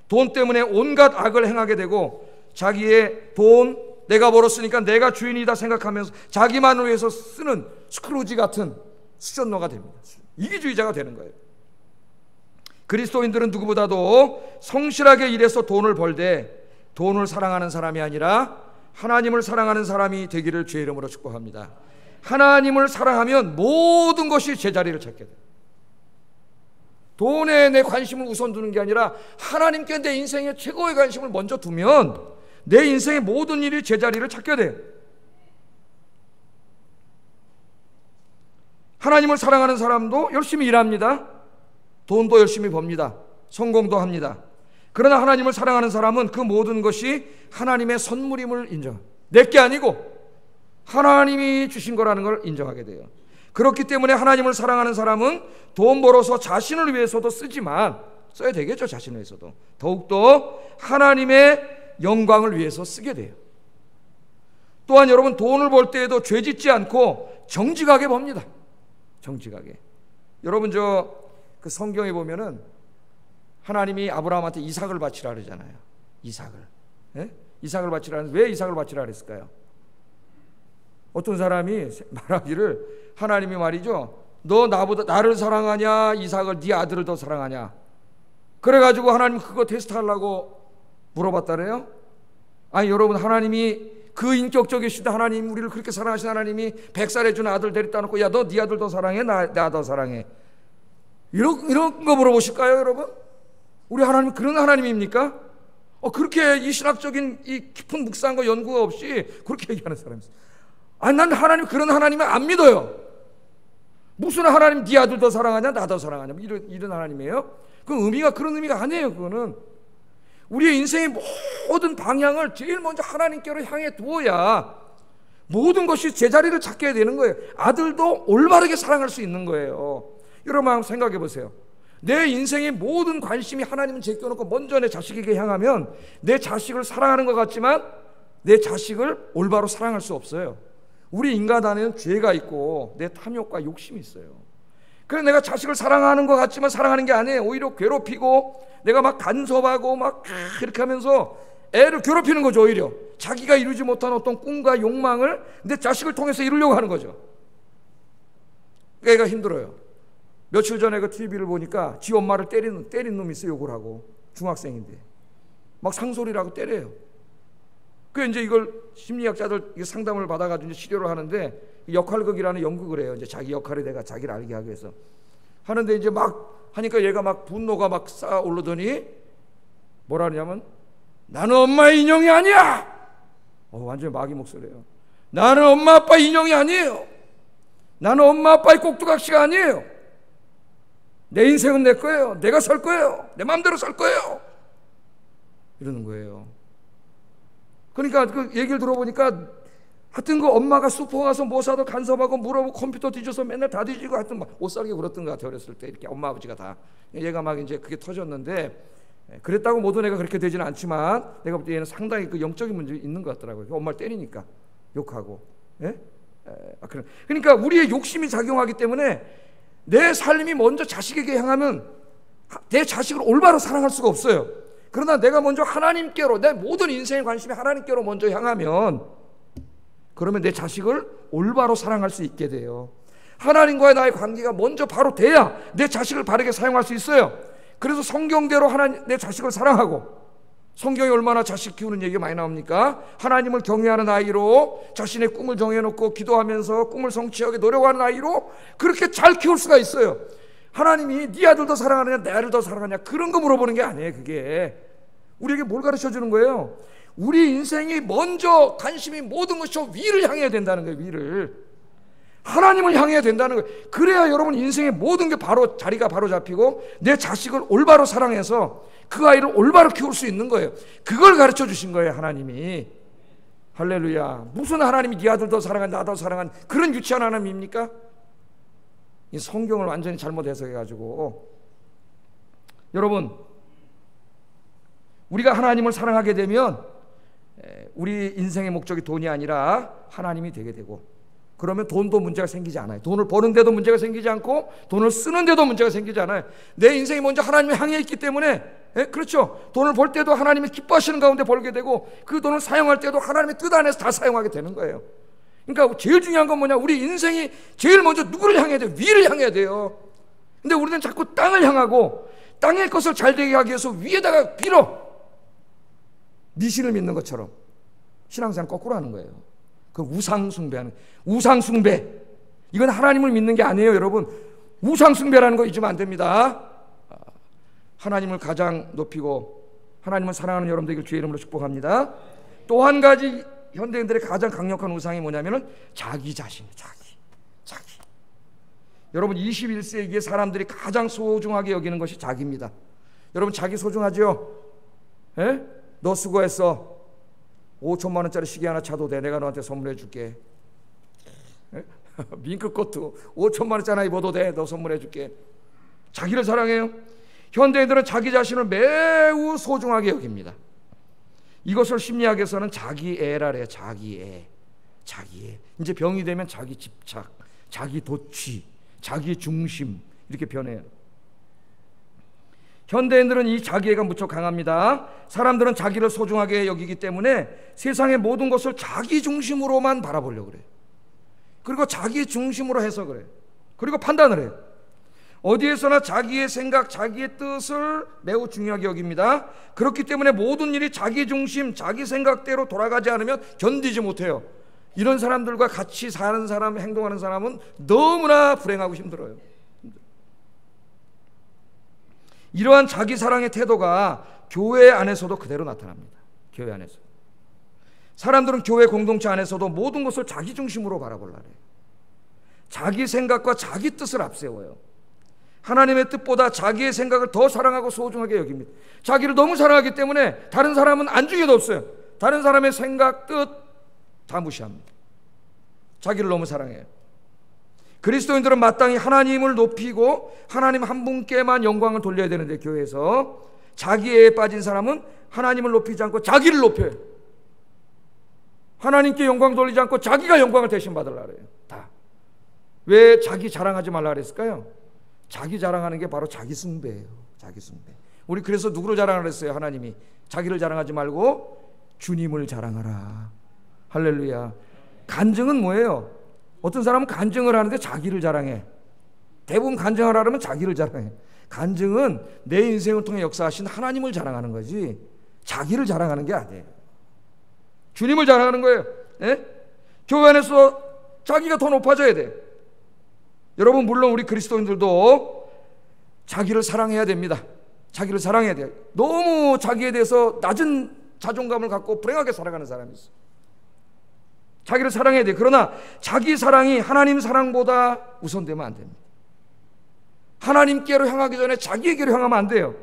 돈 때문에 온갖 악을 행하게 되고 자기의 돈, 내가 벌었으니까 내가 주인이다 생각하면서 자기만을 위해서 쓰는 스크루지 같은 수전노가 됩니다. 이기주의자가 되는 거예요. 그리스도인들은 누구보다도 성실하게 일해서 돈을 벌되 돈을 사랑하는 사람이 아니라 하나님을 사랑하는 사람이 되기를 주의 이름으로 축복합니다. 하나님을 사랑하면 모든 것이 제자리를 찾게 돼요. 돈에 내 관심을 우선 두는 게 아니라 하나님께 내 인생의 최고의 관심을 먼저 두면 내 인생의 모든 일이 제자리를 찾게 돼요. 하나님을 사랑하는 사람도 열심히 일합니다. 돈도 열심히 법니다. 성공도 합니다. 그러나 하나님을 사랑하는 사람은 그 모든 것이 하나님의 선물임을 인정합니다. 내게 아니고 하나님이 주신 거라는 걸 인정하게 돼요. 그렇기 때문에 하나님을 사랑하는 사람은 돈 벌어서 자신을 위해서도 쓰지만, 써야 되겠죠, 자신을 위해서도, 더욱더 하나님의 영광을 위해서 쓰게 돼요. 또한 여러분, 돈을 벌 때에도 죄짓지 않고 정직하게 법니다. 정직하게. 여러분, 그 성경에 보면은 하나님이 아브라함한테 이삭을 바치라 그러잖아요. 이삭을. 예? 이삭을 바치라. 왜 이삭을 바치라 그랬을까요? 어떤 사람이 말하기를, 하나님이 말이죠, 너 나를 사랑하냐, 이삭을, 네 아들을 더 사랑하냐. 그래가지고 하나님 그거 테스트하려고 물어봤다래요. 아니 여러분, 하나님이 그 인격적이시다 하나님, 우리를 그렇게 사랑하신 하나님이 100살에 준 아들 데리다 놓고 야 너 네 아들 더 사랑해? 나 더 사랑해? 이런 거 물어보실까요 여러분? 우리 하나님 그런 하나님입니까? 그렇게 이 신학적인 이 깊은 묵상과 연구가 없이 그렇게 얘기하는 사람이 있어요. 아니 난 하나님 그런 하나님을 안 믿어요. 무슨 하나님 네 아들 더 사랑하냐 나 더 사랑하냐 이런 하나님이에요? 그 의미가 그런 의미가 아니에요. 그거는 우리의 인생의 모든 방향을 제일 먼저 하나님께로 향해 두어야 모든 것이 제자리를 찾게 되는 거예요. 아들도 올바르게 사랑할 수 있는 거예요. 여러분 한번 생각해 보세요. 내 인생의 모든 관심이 하나님을 제껴놓고 먼저 내 자식에게 향하면 내 자식을 사랑하는 것 같지만 내 자식을 올바로 사랑할 수 없어요. 우리 인간 안에는 죄가 있고 내 탐욕과 욕심이 있어요. 그래서 내가 자식을 사랑하는 것 같지만 사랑하는 게 아니에요. 오히려 괴롭히고 내가 막 간섭하고 막 이렇게 하면서 애를 괴롭히는 거죠. 오히려 자기가 이루지 못한 어떤 꿈과 욕망을 내 자식을 통해서 이루려고 하는 거죠. 애가 힘들어요. 며칠 전에 그 TV를 보니까 지 엄마를 때린 놈이 있어요. 욕을 하고 중학생인데 막 상소리를 하고 때려요. 그 이제 이걸 심리학자들 상담을 받아가지고 이제 치료를 하는데 역할극이라는 연극을 해요. 이제 자기 역할에 내가 자기를 알게 하기 위해서 하는데 이제 막 하니까 얘가 막 분노가 막 쌓아 오르더니 뭐라 하냐면 나는 엄마의 인형이 아니야. 완전히 마귀 목소리예요. 나는 엄마 아빠 인형이 아니에요. 나는 엄마 아빠의 꼭두각시가 아니에요. 내 인생은 내 거예요. 내가 살 거예요. 내 마음대로 살 거예요. 이러는 거예요. 그러니까 그 얘기를 들어보니까 하여튼 그 엄마가 슈퍼 가서 뭐 사도 간섭하고 물어보고 컴퓨터 뒤져서 맨날 다 뒤지고 하여튼 막 옷 사게 그랬던 것 같아요. 어렸을 때 이렇게 엄마 아버지가 다 얘가 막 이제 그게 터졌는데 그랬다고 모든 애가 그렇게 되지는 않지만 내가 볼 때 얘는 상당히 그 영적인 문제 있는 것 같더라고요. 엄마를 때리니까 욕하고. 그러니까 우리의 욕심이 작용하기 때문에 내 삶이 먼저 자식에게 향하면 내 자식을 올바로 사랑할 수가 없어요. 그러나 내가 먼저 하나님께로 내 모든 인생의 관심이 하나님께로 먼저 향하면 그러면 내 자식을 올바로 사랑할 수 있게 돼요. 하나님과의 나의 관계가 먼저 바로 돼야 내 자식을 바르게 사용할 수 있어요. 그래서 성경대로 내 자식을 사랑하고, 성경에 얼마나 자식 키우는 얘기가 많이 나옵니까? 하나님을 경외하는 아이로 자신의 꿈을 정해놓고 기도하면서 꿈을 성취하게 노력하는 아이로 그렇게 잘 키울 수가 있어요. 하나님이 네 아들 더 사랑하느냐 내 아들 더 사랑하느냐 그런 거 물어보는 게 아니에요. 그게 우리에게 뭘 가르쳐 주는 거예요? 우리 인생이 먼저 관심이 모든 것이 위를 향해야 된다는 거예요. 위를, 하나님을 향해야 된다는 거예요. 그래야 여러분 인생의 모든 게 바로 자리가 바로 잡히고 내 자식을 올바로 사랑해서 그 아이를 올바로 키울 수 있는 거예요. 그걸 가르쳐 주신 거예요. 하나님이. 할렐루야. 무슨 하나님이 네 아들 더 사랑한 나 더 사랑한 그런 유치한 하나님입니까? 이 성경을 완전히 잘못 해석해가지고. 여러분, 우리가 하나님을 사랑하게 되면 우리 인생의 목적이 돈이 아니라 하나님이 되게 되고, 그러면 돈도 문제가 생기지 않아요. 돈을 버는데도 문제가 생기지 않고 돈을 쓰는데도 문제가 생기지 않아요. 내 인생이 먼저 하나님을 향해 있기 때문에, 그렇죠, 돈을 벌 때도 하나님이 기뻐하시는 가운데 벌게 되고 그 돈을 사용할 때도 하나님의 뜻 안에서 다 사용하게 되는 거예요. 그러니까 제일 중요한 건 뭐냐, 우리 인생이 제일 먼저 누구를 향해야 돼요? 위를 향해야 돼요. 근데 우리는 자꾸 땅을 향하고 땅의 것을 잘 되게 하기 위해서 위에다가 빌어, 미신을 믿는 것처럼. 신앙생활 거꾸로 하는 거예요. 그 우상숭배하는, 우상숭배, 이건 하나님을 믿는 게 아니에요. 여러분, 우상숭배라는 거 잊으면 안 됩니다. 하나님을 가장 높이고 하나님을 사랑하는 여러분들 주의 이름으로 축복합니다. 또 한 가지 현대인들의 가장 강력한 우상이 뭐냐면은 자기 자신, 자기. 여러분, 21세기에 사람들이 가장 소중하게 여기는 것이 자기입니다. 여러분, 자기 소중하죠? 너 수고했어. 5천만 원짜리 시계 하나 차도 돼. 내가 너한테 선물해 줄게. 밍크코트 5천만 원짜리 하나 입어도 돼. 너 선물해 줄게. 자기를 사랑해요. 현대인들은 자기 자신을 매우 소중하게 여깁니다. 이것을 심리학에서는 자기애라 그래요. 자기애. 이제 병이 되면 자기 집착, 자기 도취, 자기 중심, 이렇게 변해요. 현대인들은 이 자기애가 무척 강합니다. 사람들은 자기를 소중하게 여기기 때문에 세상의 모든 것을 자기 중심으로만 바라보려고 그래요. 그리고 자기 중심으로 해석을 해요. 그리고 판단을 해요. 어디에서나 자기의 생각, 자기의 뜻을 매우 중요하게 여깁니다. 그렇기 때문에 모든 일이 자기 중심, 자기 생각대로 돌아가지 않으면 견디지 못해요. 이런 사람들과 같이 사는 사람, 행동하는 사람은 너무나 불행하고 힘들어요. 이러한 자기 사랑의 태도가 교회 안에서도 그대로 나타납니다. 교회 안에서 사람들은 교회 공동체 안에서도 모든 것을 자기 중심으로 바라보려고 해요. 자기 생각과 자기 뜻을 앞세워요. 하나님의 뜻보다 자기의 생각을 더 사랑하고 소중하게 여깁니다. 자기를 너무 사랑하기 때문에 다른 사람은 안중에도 없어요. 다른 사람의 생각, 뜻 다 무시합니다. 자기를 너무 사랑해요. 그리스도인들은 마땅히 하나님을 높이고 하나님 한 분께만 영광을 돌려야 되는데, 교회에서 자기에 빠진 사람은 하나님을 높이지 않고 자기를 높여요. 하나님께 영광 돌리지 않고 자기가 영광을 대신 받으려고 해요. 다. 왜 자기 자랑하지 말라 그랬을까요? 자기 자랑하는 게 바로 자기 숭배예요. 자기 숭배. 우리 그래서 누구를 자랑하라 했어요? 하나님이. 자기를 자랑하지 말고 주님을 자랑하라. 할렐루야. 간증은 뭐예요? 어떤 사람은 간증을 하는데 자기를 자랑해. 대부분 간증을 하려면 자기를 자랑해. 간증은 내 인생을 통해 역사하신 하나님을 자랑하는 거지 자기를 자랑하는 게 아니에요. 주님을 자랑하는 거예요. 예? 교회 안에서 자기가 더 높아져야 돼. 여러분, 물론 우리 그리스도인들도 자기를 사랑해야 됩니다. 자기를 사랑해야 돼요. 너무 자기에 대해서 낮은 자존감을 갖고 불행하게 살아가는 사람이 있어요. 자기를 사랑해야 돼요. 그러나 자기 사랑이 하나님 사랑보다 우선되면 안 됩니다. 하나님께로 향하기 전에 자기에게로 향하면 안 돼요.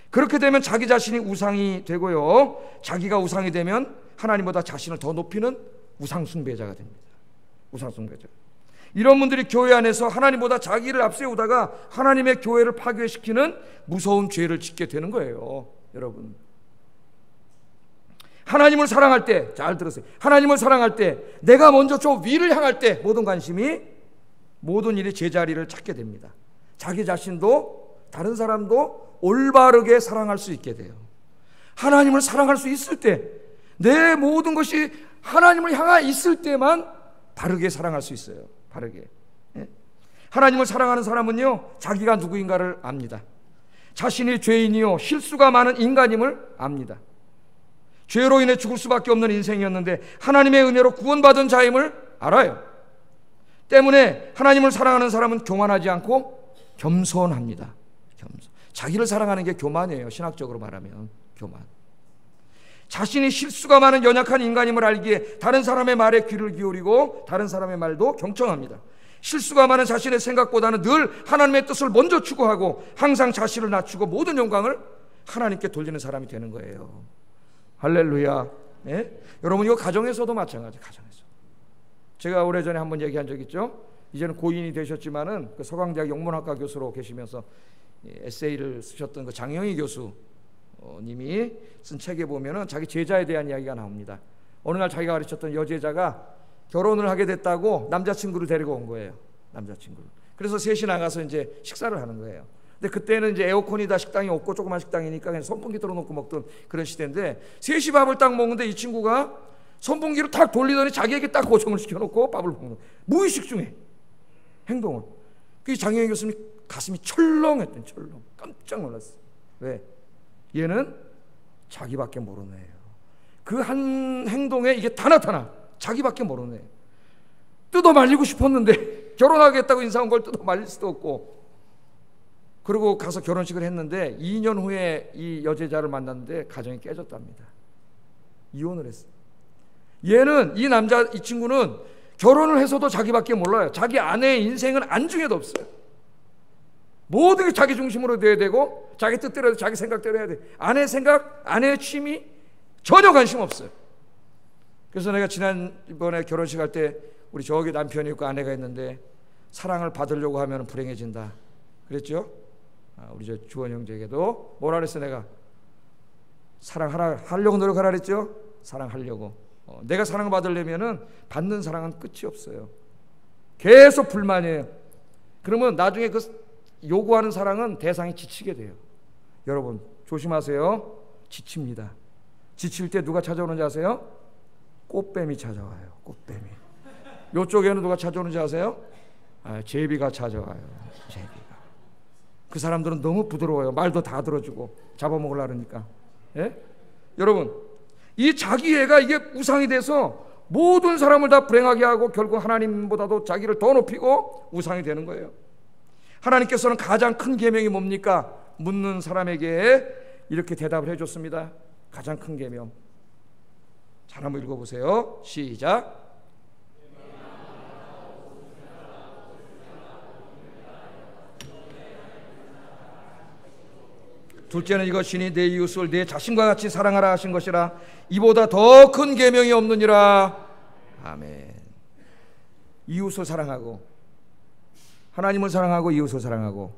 그렇게 되면 자기 자신이 우상이 되고요, 자기가 우상이 되면 하나님보다 자신을 더 높이는 우상숭배자가 됩니다. 우상숭배자. 이런 분들이 교회 안에서 하나님보다 자기를 앞세우다가 하나님의 교회를 파괴시키는 무서운 죄를 짓게 되는 거예요. 여러분, 하나님을 사랑할 때, 잘 들으세요. 하나님을 사랑할 때, 내가 먼저 저 위를 향할 때 모든 관심이, 모든 일이 제자리를 찾게 됩니다. 자기 자신도 다른 사람도 올바르게 사랑할 수 있게 돼요. 하나님을 사랑할 수 있을 때, 내 모든 것이 하나님을 향해 있을 때만 바르게 사랑할 수 있어요. 바르게. 예? 하나님을 사랑하는 사람은요, 자기가 누구인가를 압니다. 자신이 죄인이요 실수가 많은 인간임을 압니다. 죄로 인해 죽을 수밖에 없는 인생이었는데 하나님의 은혜로 구원받은 자임을 알아요. 때문에 하나님을 사랑하는 사람은 교만하지 않고 겸손합니다. 겸손. 자기를 사랑하는 게 교만이에요. 신학적으로 말하면 교만. 자신이 실수가 많은 연약한 인간임을 알기에 다른 사람의 말에 귀를 기울이고 다른 사람의 말도 경청합니다. 실수가 많은 자신의 생각보다는 늘 하나님의 뜻을 먼저 추구하고 항상 자신을 낮추고 모든 영광을 하나님께 돌리는 사람이 되는 거예요. 할렐루야. 네? 여러분, 이거 가정에서도 마찬가지. 가정에서 제가 오래전에 한번 얘기한 적 있죠. 이제는 고인이 되셨지만은 그 서강대학 영문학과 교수로 계시면서 에세이를 쓰셨던 그 장영희 교수님이 쓴 책에 보면은 자기 제자에 대한 이야기가 나옵니다. 어느 날 자기가 가르쳤던 여제자가 결혼을 하게 됐다고 남자친구를 데리고 온 거예요. 남자친구를. 그래서 셋이 나가서 이제 식사를 하는 거예요. 근데 그때는 이제 에어컨이다 식당이 없고 조그만 식당이니까 그냥 선풍기 틀어놓고 먹던 그런 시대인데, 셋이 밥을 딱 먹는데 이 친구가 선풍기를 탁 돌리더니 자기에게 딱 고정을 시켜놓고 밥을 먹는 거예요. 무의식 중에 행동을. 그 장영희 교수님 가슴이 철렁했던, 철렁. 깜짝 놀랐어요. 왜? 얘는 자기밖에 모르는 애예요. 그 한 행동에 이게 다 나타나. 자기밖에 모르는 애예요. 뜯어 말리고 싶었는데 결혼하겠다고 인사 온 걸 뜯어 말릴 수도 없고, 그리고 가서 결혼식을 했는데 2년 후에 이 여제자를 만났는데 가정이 깨졌답니다. 이혼을 했어요. 얘는, 이 남자, 이 친구는 결혼을 해서도 자기밖에 몰라요. 자기 아내의 인생은 안중에도 없어요. 모든 게 자기 중심으로 돼야 되고 자기 뜻대로 해야 돼, 자기 생각대로 해야 돼. 아내의 생각, 아내의 취미 전혀 관심 없어요. 그래서 내가 지난번에 결혼식 할 때 우리 저기 남편이 있고 아내가 있는데, 사랑을 받으려고 하면 불행해진다 그랬죠. 우리 저 주원 형제에게도 뭐라 그랬어? 내가 사랑하려고 노력하라 그랬죠. 사랑하려고. 내가 사랑을 받으려면은 받는 사랑은 끝이 없어요. 계속 불만이에요. 그러면 나중에 그 요구하는 사랑은 대상이 지치게 돼요. 여러분 조심하세요. 지칩니다. 지칠 때 누가 찾아오는지 아세요? 꽃뱀이 찾아와요. 꽃뱀이. 요쪽에는 누가 찾아오는지 아세요? 제비가 찾아와요. 제비가. 그 사람들은 너무 부드러워요. 말도 다 들어주고 잡아먹으려고 그러니까. 예? 여러분, 이 자기애가 이게 우상이 돼서 모든 사람을 다 불행하게 하고 결국 하나님보다도 자기를 더 높이고 우상이 되는 거예요. 하나님께서는 가장 큰 계명이 뭡니까? 묻는 사람에게 이렇게 대답을 해줬습니다. 가장 큰 계명. 잘 한번 읽어보세요. 시작. 둘째는 이것이니 내 이웃을 내 자신과 같이 사랑하라 하신 것이라. 이보다 더 큰 계명이 없느니라. 아멘. 이웃을 사랑하고, 하나님을 사랑하고 이웃을 사랑하고,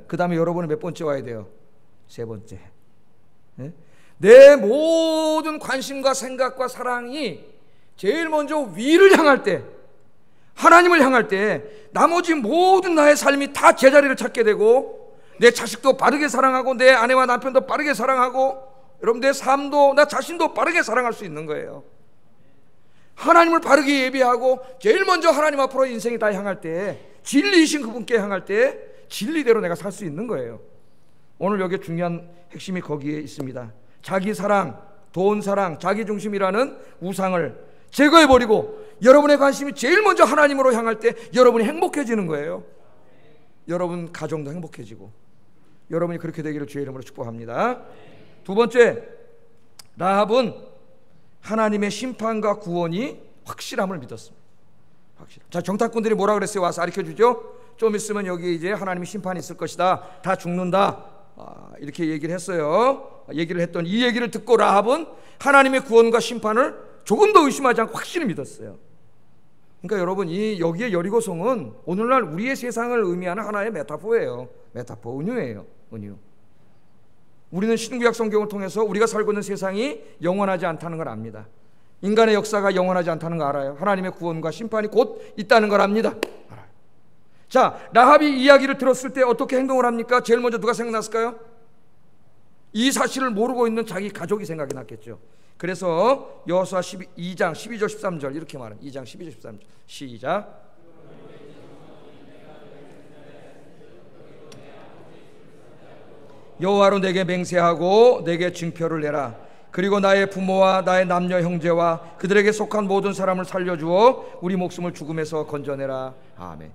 그 다음에 여러분은 몇 번째 와야 돼요? 세 번째. 내 모든 관심과 생각과 사랑이 제일 먼저 위를 향할 때, 하나님을 향할 때 나머지 모든 나의 삶이 다 제자리를 찾게 되고, 내 자식도 바르게 사랑하고 내 아내와 남편도 바르게 사랑하고, 여러분 내 삶도 나 자신도 바르게 사랑할 수 있는 거예요. 하나님을 바르게 예배하고 제일 먼저 하나님 앞으로 인생이 다 향할 때, 진리이신 그분께 향할 때 진리대로 내가 살 수 있는 거예요. 오늘 여기 중요한 핵심이 거기에 있습니다. 자기 사랑, 돈 사랑, 자기 중심이라는 우상을 제거해버리고 여러분의 관심이 제일 먼저 하나님으로 향할 때 여러분이 행복해지는 거예요. 여러분 가정도 행복해지고, 여러분이 그렇게 되기를 주의 이름으로 축복합니다. 두 번째, 라합은 하나님의 심판과 구원이 확실함을 믿었습니다. 자, 정탐꾼들이 뭐라 그랬어요? 와서 가르쳐주죠. 좀 있으면 여기 이제 하나님의 심판이 있을 것이다, 다 죽는다, 이렇게 얘기를 했어요. 얘기를 했더니 이 얘기를 듣고 라합은 하나님의 구원과 심판을 조금 더 의심하지 않고 확실히 믿었어요. 그러니까 여러분, 이 여기에 여리고성은 오늘날 우리의 세상을 의미하는 하나의 메타포예요. 메타포, 은유예요. 은유. 우리는 신구약 성경을 통해서 우리가 살고 있는 세상이 영원하지 않다는 걸 압니다. 인간의 역사가 영원하지 않다는 거 알아요. 하나님의 구원과 심판이 곧 있다는 걸 압니다. 알아요. 자, 라합이 이야기를 들었을 때 어떻게 행동을 합니까? 제일 먼저 누가 생각났을까요? 이 사실을 모르고 있는 자기 가족이 생각이 났겠죠. 그래서 여호수아 2장 12절 13절 이렇게 말합니다. 2장 12절 13절 시작. 여호와로 내게 맹세하고 내게 증표를 내라. 그리고 나의 부모와 나의 남녀 형제와 그들에게 속한 모든 사람을 살려주어 우리 목숨을 죽음에서 건져내라. 아멘.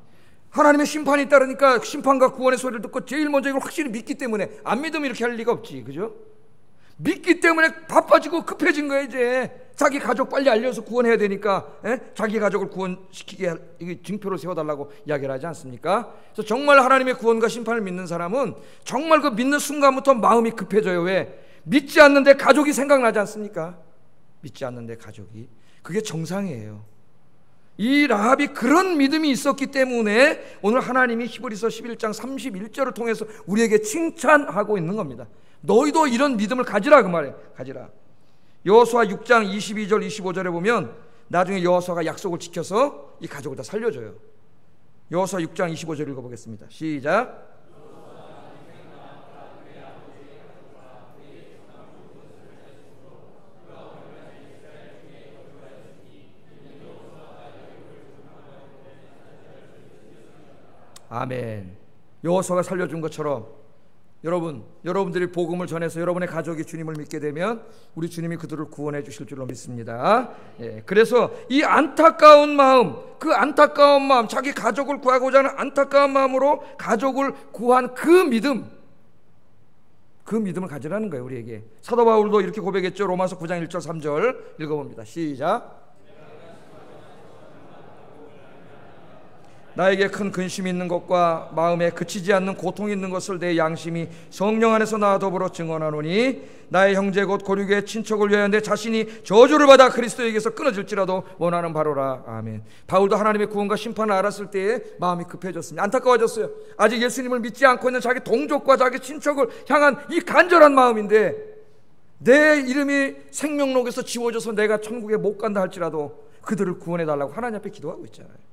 하나님의 심판이 따르니까 심판과 구원의 소리를 듣고 제일 먼저 이걸 확실히 믿기 때문에, 안 믿으면 이렇게 할 리가 없지, 그죠? 믿기 때문에 바빠지고 급해진 거예요. 이제 자기 가족 빨리 알려서 구원해야 되니까, 자기 가족을 구원시키게 증표를 세워달라고 이야기를 하지 않습니까? 그래서 정말 하나님의 구원과 심판을 믿는 사람은 정말 그 믿는 순간부터 마음이 급해져요. 왜? 믿지 않는데 가족이 생각나지 않습니까? 믿지 않는데 가족이, 그게 정상이에요. 이 라합이 그런 믿음이 있었기 때문에 오늘 하나님이 히브리서 11장 31절을 통해서 우리에게 칭찬하고 있는 겁니다. 너희도 이런 믿음을 가지라, 그 말이에요. 가지라. 여호수아 6장 22절 25절에 보면 나중에 여호수아가 약속을 지켜서 이 가족을 다 살려줘요. 여호수아 6장 25절 읽어보겠습니다. 시작. 아멘. 여호수아가 살려준 것처럼 여러분들이 복음을 전해서 여러분의 가족이 주님을 믿게 되면 우리 주님이 그들을 구원해 주실 줄로 믿습니다. 그래서 이 안타까운 마음, 그 안타까운 마음, 자기 가족을 구하고자 하는 안타까운 마음으로 가족을 구한 그 믿음을 가지라는 거예요. 우리에게 사도 바울도 이렇게 고백했죠. 로마서 9장 1절 3절 읽어봅니다. 시작. 나에게 큰 근심이 있는 것과 마음에 그치지 않는 고통이 있는 것을 내 양심이 성령 안에서 나와 더불어 증언하노니 나의 형제 곧 고륙의 친척을 위하여 내 자신이 저주를 받아 그리스도에게서 끊어질지라도 원하는 바로라. 아멘. 바울도 하나님의 구원과 심판을 알았을 때에 마음이 급해졌습니다. 안타까워졌어요. 아직 예수님을 믿지 않고 있는 자기 동족과 자기 친척을 향한 이 간절한 마음인데, 내 이름이 생명록에서 지워져서 내가 천국에 못 간다 할지라도 그들을 구원해달라고 하나님 앞에 기도하고 있잖아요.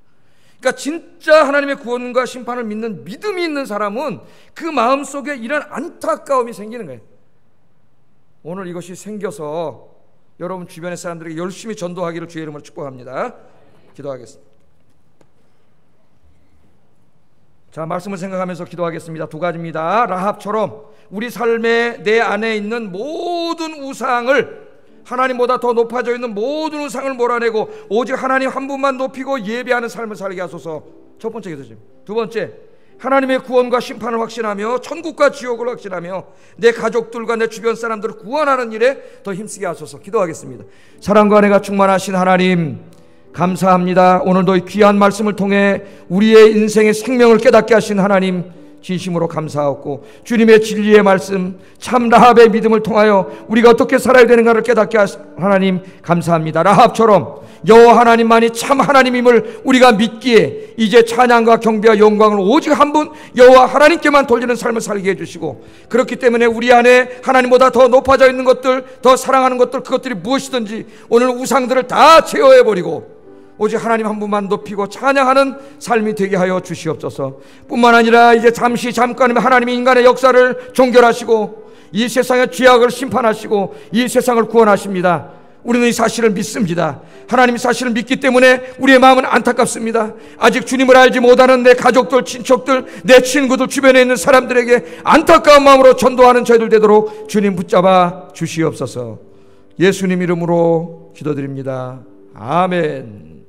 그러니까 진짜 하나님의 구원과 심판을 믿는 믿음이 있는 사람은 그 마음속에 이런 안타까움이 생기는 거예요. 오늘 이것이 생겨서 여러분 주변의 사람들에게 열심히 전도하기를 주의 이름으로 축복합니다. 기도하겠습니다. 자, 말씀을 생각하면서 기도하겠습니다. 두 가지입니다. 라합처럼 우리 삶의 내 안에 있는 모든 우상을, 하나님보다 더 높아져 있는 모든 우상을 몰아내고 오직 하나님 한 분만 높이고 예배하는 삶을 살게 하소서. 첫 번째 기도입니다. 두 번째, 하나님의 구원과 심판을 확신하며 천국과 지옥을 확신하며 내 가족들과 내 주변 사람들을 구원하는 일에 더 힘쓰게 하소서. 기도하겠습니다. 사랑과 은혜가 충만하신 하나님, 감사합니다. 오늘도 이 귀한 말씀을 통해 우리의 인생의 생명을 깨닫게 하신 하나님 진심으로 감사하고, 주님의 진리의 말씀, 참 라합의 믿음을 통하여 우리가 어떻게 살아야 되는가를 깨닫게 하신 하나님 감사합니다. 라합처럼 여호와 하나님만이 참 하나님임을 우리가 믿기에 이제 찬양과 경배와 영광을 오직 한 분 여호와 하나님께만 돌리는 삶을 살게 해주시고, 그렇기 때문에 우리 안에 하나님보다 더 높아져 있는 것들, 더 사랑하는 것들, 그것들이 무엇이든지 오늘 우상들을 다 제어해버리고 오직 하나님 한 분만 높이고 찬양하는 삶이 되게 하여 주시옵소서. 뿐만 아니라 이제 잠깐이면 하나님이 인간의 역사를 종결하시고 이 세상의 죄악을 심판하시고 이 세상을 구원하십니다. 우리는 이 사실을 믿습니다. 하나님이 사실을 믿기 때문에 우리의 마음은 안타깝습니다. 아직 주님을 알지 못하는 내 가족들, 친척들, 내 친구들, 주변에 있는 사람들에게 안타까운 마음으로 전도하는 저희들 되도록 주님 붙잡아 주시옵소서. 예수님 이름으로 기도드립니다. 아멘.